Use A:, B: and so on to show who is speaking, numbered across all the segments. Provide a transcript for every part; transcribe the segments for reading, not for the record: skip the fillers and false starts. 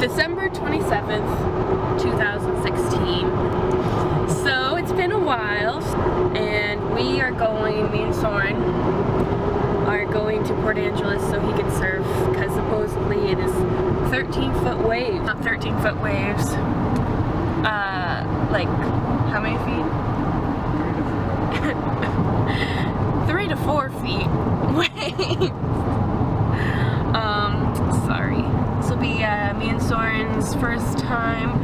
A: December 27th, 2016. So it's been a while, and we are going, me and Soren are going to Port Angeles so he can surf, because supposedly it is 13-foot waves. Not 13-foot waves. Like, how many feet? 3 to 4 feet waves. Sorry. This will be me and Soren's first time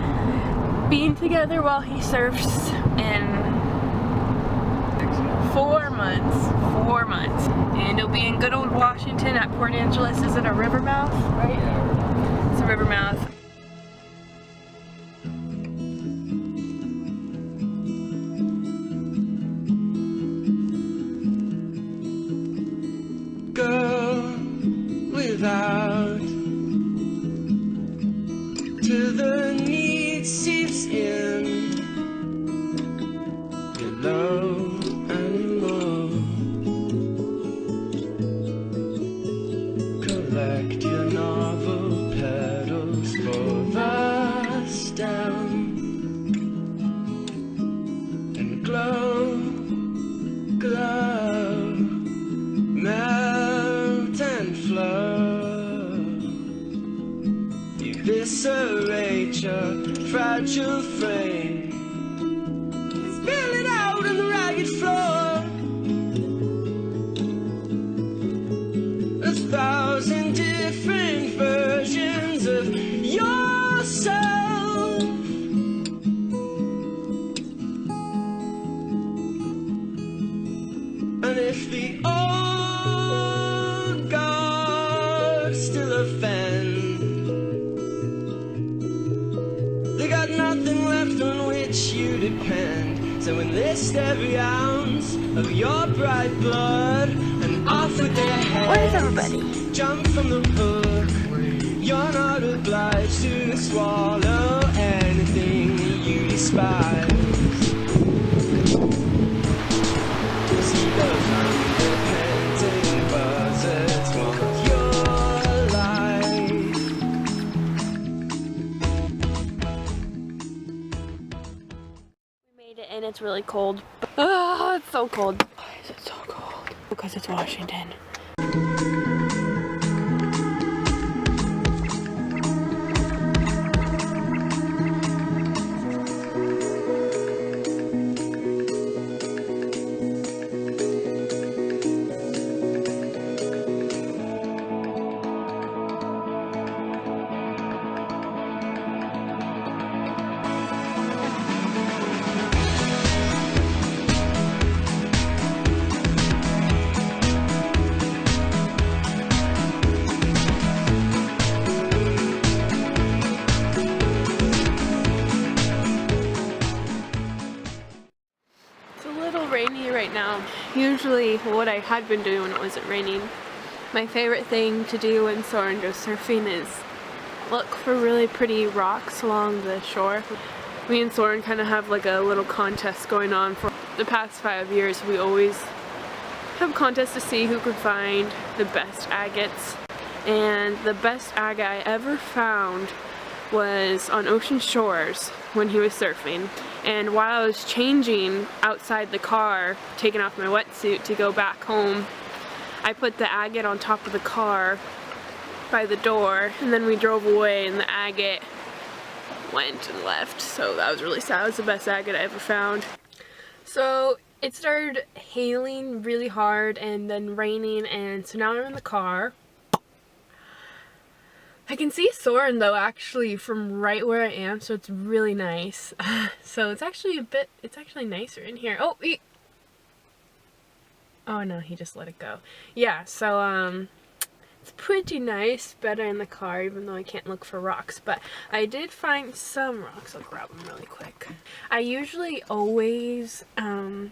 A: being together while he surfs in 4 months. 4 months. And it'll be in good old Washington at Port Angeles. Is it a river mouth? Right? Yeah. It's a river mouth.
B: Girl without till the need seeps in below anymore. Collect your novel petals for the stem and glow, glow, melt and flow. Eviscerate your fragile frame, spill it out on the ragged floor. 1,000 different versions of yourself. And if the old gods still offend, they got nothing left on which you depend. So enlist every ounce of your bright blood and off with their heads.
A: Where is everybody?
B: Jump from the hook. You're not obliged to swallow anything you despise. See those unrepentant buzzards want your life.
A: We made it, and it's really cold. Oh, it's so cold. Why is it so cold? Because it's Washington. Rainy right now. Usually what I had been doing when it wasn't raining, my favorite thing to do when Soren goes surfing is look for really pretty rocks along the shore. Me and Soren kind of have like a little contest going on. For the past 5 years we always have contests to see who could find the best agates, and the best agate I ever found was on Ocean Shores when he was surfing. And while I was changing outside the car, taking off my wetsuit to go back home, I put the agate on top of the car by the door, and then we drove away and the agate went and left. So that was really sad. It was the best agate I ever found. So it started hailing really hard and then raining, and so now I'm in the car. I can see Soren though actually from right where I am, so it's really nice. So it's actually nicer in here. Oh, oh no, he just let it go. Yeah, so it's pretty nice, better in the car, even though I can't look for rocks. But I did find some rocks. I'll grab them really quick. I usually always, I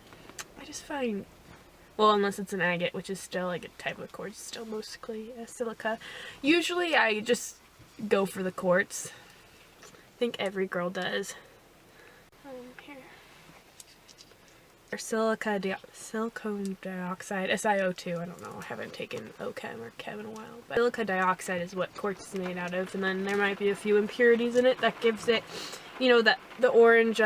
A: just find, well, unless it's an agate, which is still like a type of quartz, still mostly silica. Usually I just go for the quartz. I think every girl does. Here. or silicone dioxide, SiO2, I don't know, I haven't taken OChem or Chem in a while, but silica dioxide is what quartz is made out of, and then there might be a few impurities in it that gives it, you know, the orange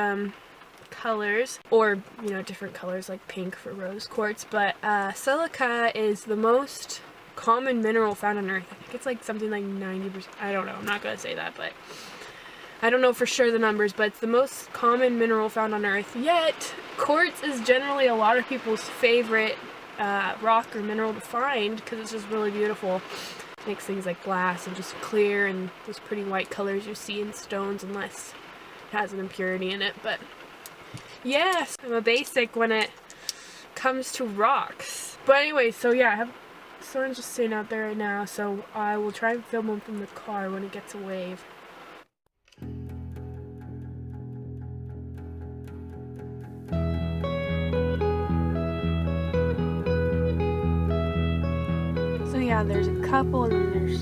A: colors, or, you know, different colors like pink for rose quartz. But silica is the most common mineral found on Earth. I think it's like something like 90%, I don't know, I'm not gonna say that, but I don't know for sure the numbers, but it's the most common mineral found on Earth. Yet, quartz is generally a lot of people's favorite rock or mineral to find because it's just really beautiful. It makes things like glass and just clear and those pretty white colors you see in stones, unless it has an impurity in it. But yes, I'm a basic when it comes to rocks. But anyway, so yeah, I have Soren's just sitting out there right now, so I will try and film him from the car when it gets a wave. So yeah, there's a couple and then there's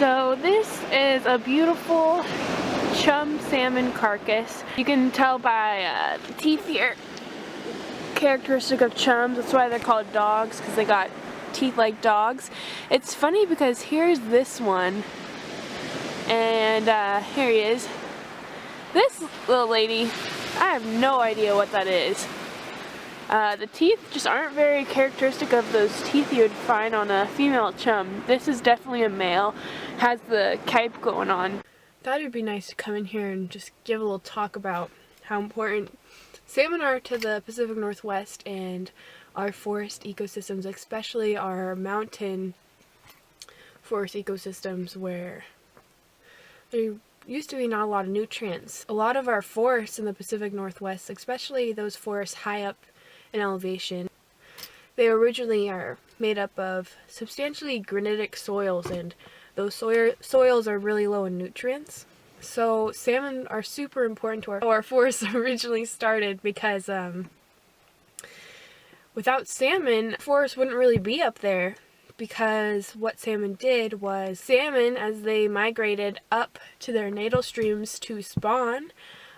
A: So this is a beautiful chum salmon carcass. You can tell by the teeth here, characteristic of chums. That's why they're called dogs, because they got teeth like dogs. It's funny because here's this one, and here he is. This little lady, I have no idea what that is. The teeth just aren't very characteristic of those teeth you would find on a female chum. This is definitely a male, has the cape going on. Thought it'd be nice to come in here and just give a little talk about how important salmon are to the Pacific Northwest and our forest ecosystems, especially our mountain forest ecosystems, where there used to be not a lot of nutrients. A lot of our forests in the Pacific Northwest, especially those forests high up in elevation, they originally are made up of substantially granitic soils, and those soils are really low in nutrients. So salmon are super important to our forests originally started, because without salmon, forests wouldn't really be up there, because what salmon did was, salmon, as they migrated up to their natal streams to spawn,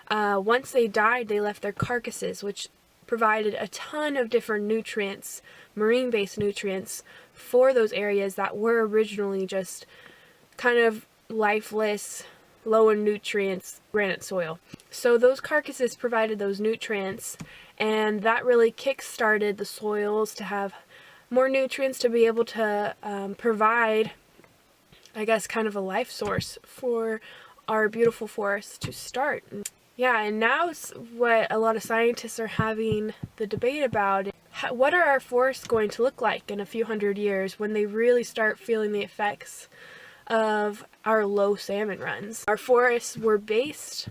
A: once they died, they left their carcasses, which provided a ton of different nutrients, marine-based nutrients, for those areas that were originally just kind of lifeless, low in nutrients, granite soil. So those carcasses provided those nutrients, and that really kick-started the soils to have more nutrients to be able to provide, I guess, kind of a life source for our beautiful forests to start. Yeah, and now what a lot of scientists are having the debate about, what are our forests going to look like in a few hundred years when they really start feeling the effects of our low salmon runs. Our forests were based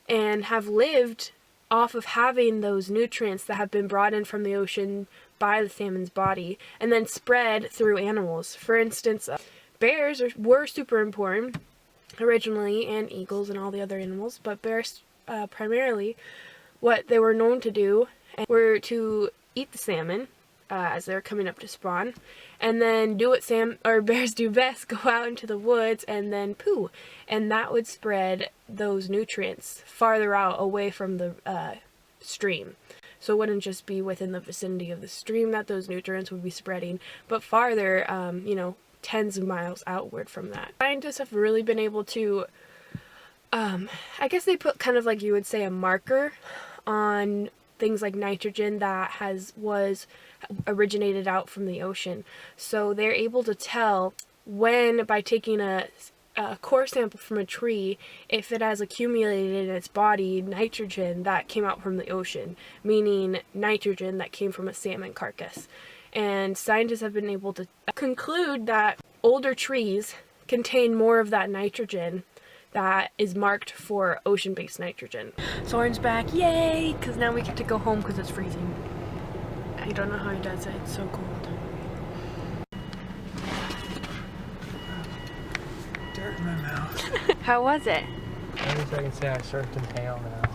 A: and have lived off of having those nutrients that have been brought in from the ocean by the salmon's body and then spread through animals. For instance, bears were super important originally, and eagles and all the other animals, but bears primarily, what they were known to do were to eat the salmon as they're coming up to spawn, and then do what bears do best, go out into the woods and then poo, and that would spread those nutrients farther out away from the stream. So it wouldn't just be within the vicinity of the stream that those nutrients would be spreading, but farther, you know, tens of miles outward from that. Scientists have really been able to, I guess they put kind of, like you would say, a marker on things like nitrogen that was originated out from the ocean. So they're able to tell when, by taking a a core sample from a tree, if it has accumulated in its body nitrogen that came out from the ocean, meaning nitrogen that came from a salmon carcass. And scientists have been able to conclude that older trees contain more of that nitrogen that is marked for ocean-based nitrogen. Soren's back, yay! Because now we get to go home because it's freezing. I don't know how he does it, it's so cold.
C: Dirt in my mouth.
A: How was it?
C: I guess I can say I surfed in hail now.